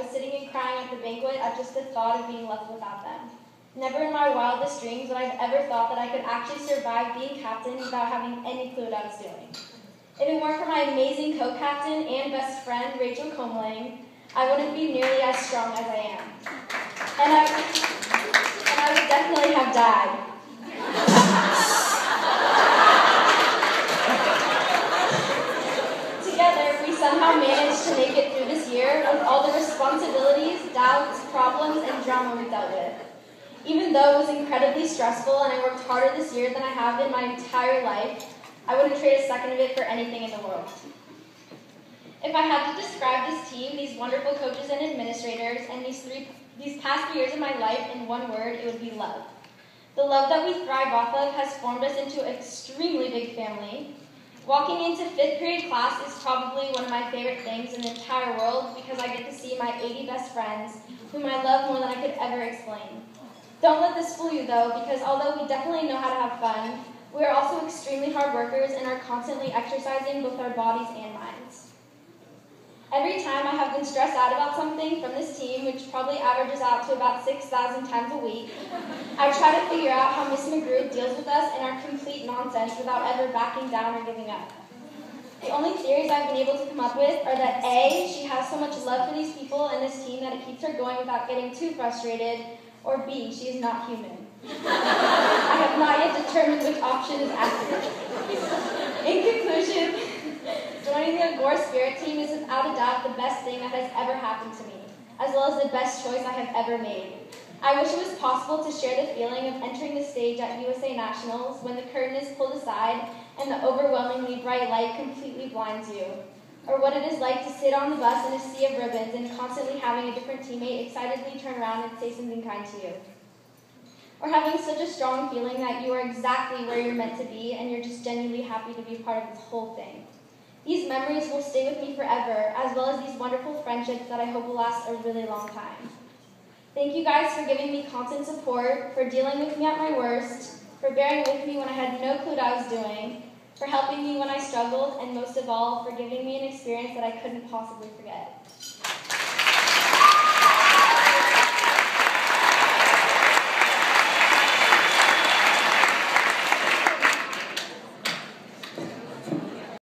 was sitting and crying at the banquet at just the thought of being left without them. Never in my wildest dreams would I have ever thought that I could actually survive being captain without having any clue what I was doing. If it weren't for my amazing co-captain and best friend, Rachel Comling, I wouldn't be nearly as strong as I am. And I would definitely have died. Together, we somehow managed to make it through this year with all the responsibilities, doubts, problems, and drama we dealt with. Even though it was incredibly stressful and I worked harder this year than I have in my entire life, I wouldn't trade a second of it for anything in the world. If I had to describe this team, these wonderful coaches and administrators, and these past 3 years of my life in one word, it would be love. The love that we thrive off of has formed us into an extremely big family. Walking into 5th period class is probably one of my favorite things in the entire world because I get to see my 80 best friends, whom I love more than I could ever explain. Don't let this fool you though, because although we definitely know how to have fun, we are also extremely hard workers and are constantly exercising both our bodies and minds. Every time I have been stressed out about something from this team, which probably averages out to about 6,000 times a week, I try to figure out how Miss McGrew deals with us and our complete nonsense without ever backing down or giving up. The only theories I've been able to come up with are that A, she has so much love for these people and this team that it keeps her going without getting too frustrated, or B, she is not human. I have not yet determined which option is accurate. In conclusion, joining the Agora Spirit team is without a doubt the best thing that has ever happened to me, as well as the best choice I have ever made. I wish it was possible to share the feeling of entering the stage at USA Nationals when the curtain is pulled aside and the overwhelmingly bright light completely blinds you, or what it is like to sit on the bus in a sea of ribbons and constantly having a different teammate excitedly turn around and say something kind to you. Or having such a strong feeling that you are exactly where you're meant to be and you're just genuinely happy to be part of this whole thing. These memories will stay with me forever, as well as these wonderful friendships that I hope will last a really long time. Thank you guys for giving me constant support, for dealing with me at my worst, for bearing with me when I had no clue what I was doing, for helping me when I struggled, and most of all, for giving me an experience that I couldn't possibly forget.